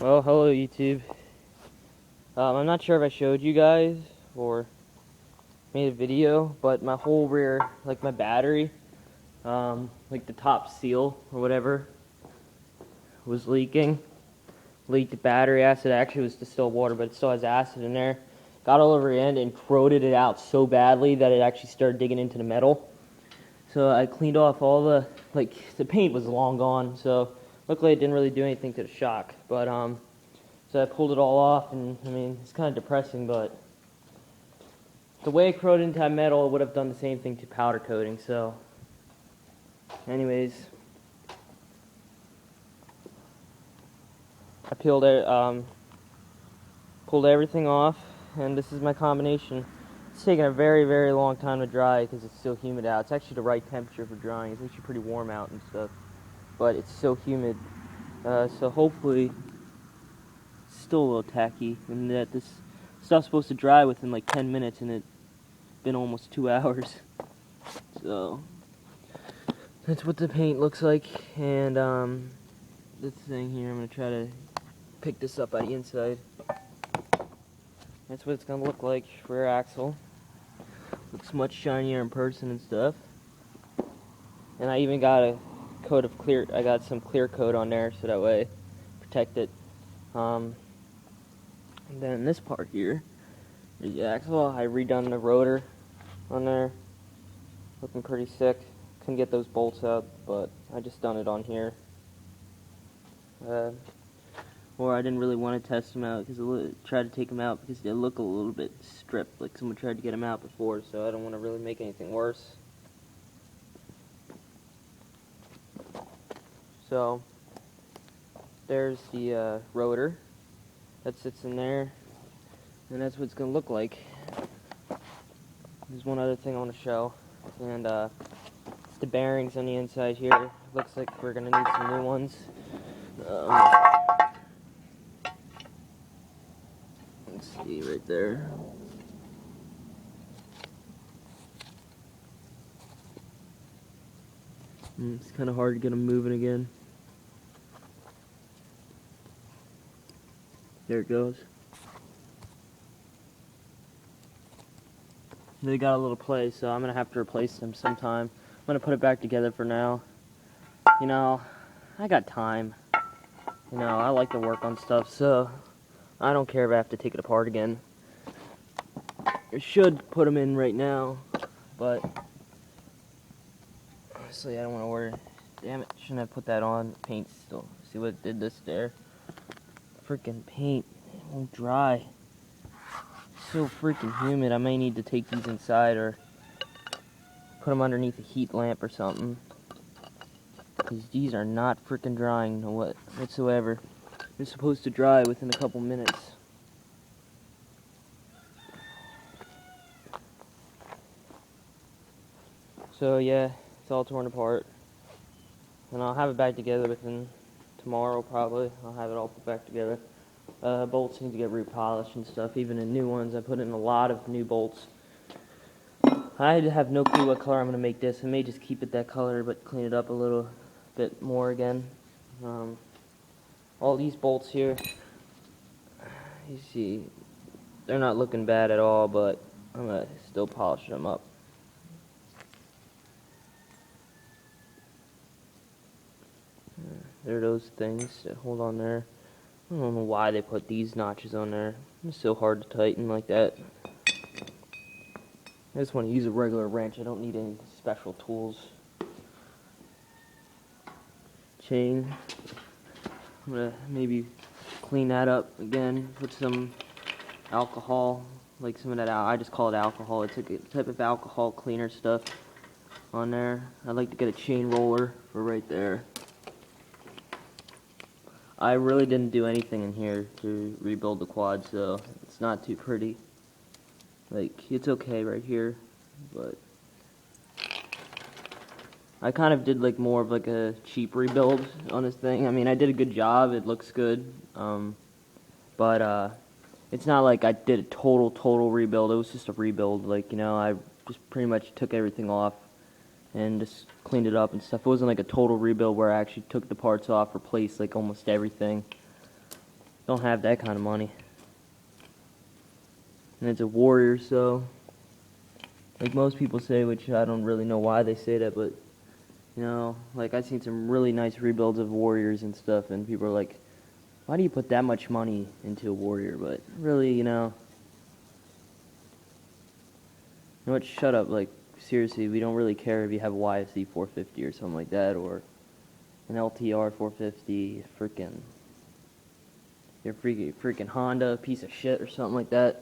Well, hello YouTube. I'm not sure if I showed you guys or made a video, but my whole rear, like my battery, like the top seal or whatever, was leaking. Leaked battery acid. Actually, it was distilled water, but it still has acid in there. Got all over the end and corroded it out so badly that it actually started digging into the metal. So I cleaned off all the paint was long gone. So luckily it didn't really do anything to the shock. But so I pulled it all off, and I mean, it's kind of depressing, but the way it corroded into that metal, it would have done the same thing to powder coating. So anyways, I pulled everything off, and this is my combination. It's taking a very, very long time to dry because it's still humid out. It's actually the right temperature for drying. It's actually pretty warm out and stuff, but it's so humid. So hopefully it's still a little tacky, and that this stuff's supposed to dry within like 10 minutes, and it's been almost 2 hours. So that's what the paint looks like, and this thing here, I'm gonna try to pick this up on the inside. That's what it's gonna look like. Rear axle looks much shinier in person and stuff. And I even got a coat of clear. I got some clear coat on there so that way protect it. And then this part here is the axle. I redone the rotor on there. Looking pretty sick. Couldn't get those bolts out, but I just done it on here. Or I didn't really want to test them out because I tried to take them out because they look a little bit stripped, like someone tried to get them out before, so I don't want to really make anything worse. So there's the rotor that sits in there, and that's what it's going to look like. There's one other thing I want to show, and it's the bearings on the inside here. Looks like we're going to need some new ones. Let's see right there. It's kind of hard to get them moving again. There it goes. They got a little play, so I'm going to have to replace them sometime. I'm going to put it back together for now. You know, I got time. You know, I like to work on stuff, so I don't care if I have to take it apart again. I should put them in right now, but honestly, I don't want to worry. Damn it, shouldn't have put that on. Paint still. See what it did this there? Freaking paint. It won't dry. It's so freaking humid. I may need to take these inside or put them underneath a heat lamp or something. Because these are not freaking drying whatsoever. They're supposed to dry within a couple minutes. So yeah, it's all torn apart. And I'll have it back together within tomorrow probably. I'll have it all put back together. Bolts need to get repolished and stuff, even in new ones. I put in a lot of new bolts. I have no clue what color I'm going to make this. I may just keep it that color, but clean it up a little bit more again. All these bolts here, you see, they're not looking bad at all, but I'm going to still polish them up. There are those things that hold on there. I don't know why they put these notches on there. It's so hard to tighten like that. I just want to use a regular wrench. I don't need any special tools. Chain. I'm going to maybe clean that up again. Put some alcohol. Like some of that, I just call it alcohol. It's a type of alcohol cleaner stuff on there. I'd like to get a chain roller for right there. I really didn't do anything in here to rebuild the quad, so it's not too pretty. Like, it's okay right here, but I kind of did like more of like a cheap rebuild on this thing. I mean, I did a good job. It looks good, but it's not like I did a total rebuild. It was just a rebuild. Like, you know, I just pretty much took everything off and just cleaned it up and stuff. It wasn't like a total rebuild where I actually took the parts off, replaced like almost everything. don't have that kind of money. And it's a warrior, so like most people say, which I don't really know why they say that, but you know, like I've seen some really nice rebuilds of warriors and stuff, and people are like, why do you put that much money into a warrior? But really, you know what, shut up, like seriously, we don't really care if you have a YFC 450 or something like that, or an LTR 450, your freaking Honda piece of shit or something like that.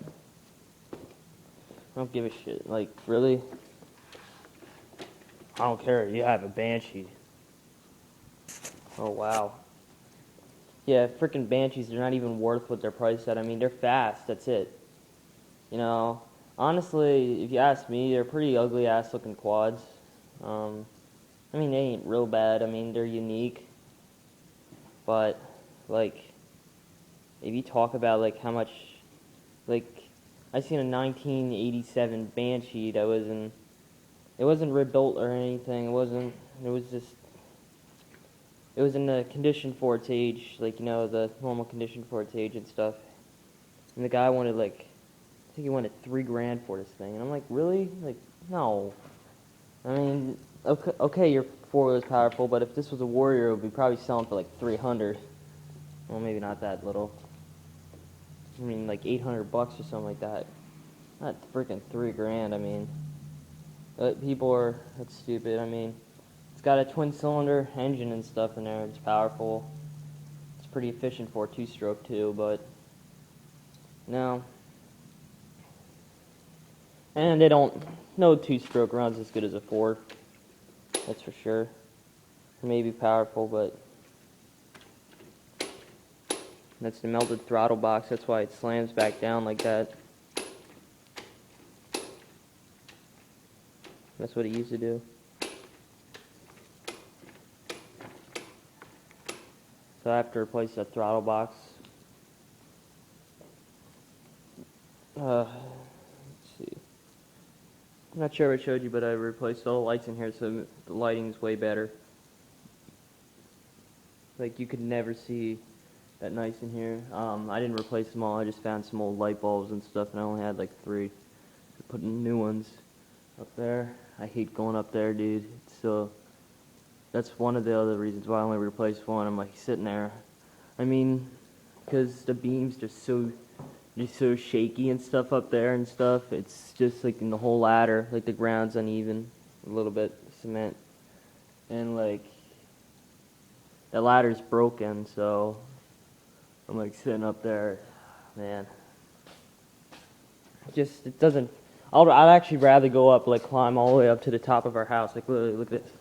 I don't give a shit. Like, really? I don't care. You have a Banshee. Oh, wow. Yeah, freaking Banshees, they're not even worth what they're priced at. I mean, they're fast. That's it. You know, honestly, if you ask me, they're pretty ugly-ass looking quads. I mean, they ain't real bad. I mean, they're unique. But, like, if you talk about, like, how much, like, I seen a 1987 Banshee that it wasn't rebuilt or anything. It was in the condition for its age, like, you know, the normal condition for its age and stuff. And the guy wanted, like, I think he wanted $3,000 for this thing. And I'm like, really? Like, no. I mean, okay, your four-wheeler's powerful, but if this was a Warrior, it would be probably selling for, like, 300. Well, maybe not that little. I mean, like, $800 or something like that. Not freaking $3,000, I mean. That's stupid. I mean, it's got a twin-cylinder engine and stuff in there. It's powerful. It's pretty efficient for a two-stroke, too, but no. And no two-stroke runs as good as a four. That's for sure. It may be powerful, but that's the melted throttle box. That's why it slams back down like that. That's what it used to do. So I have to replace that throttle box. Let's see. I'm not sure if I showed you, but I replaced all the lights in here, so the lighting's way better. Like, you could never see that nice in here. I didn't replace them all. I just found some old light bulbs and stuff, and I only had like 3. So putting new ones up there. I hate going up there, dude. That's one of the other reasons why I only replaced one. I'm like sitting there. I mean, because the beams just so shaky and stuff up there and stuff. It's just like in the whole ladder, like the ground's uneven, a little bit cement, and like the ladder's broken. So I'm like sitting up there, man. It doesn't. I'd actually rather go up, like climb all the way up to the top of our house. Like literally, look at this.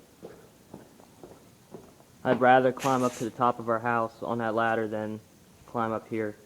I'd rather climb up to the top of our house on that ladder than climb up here.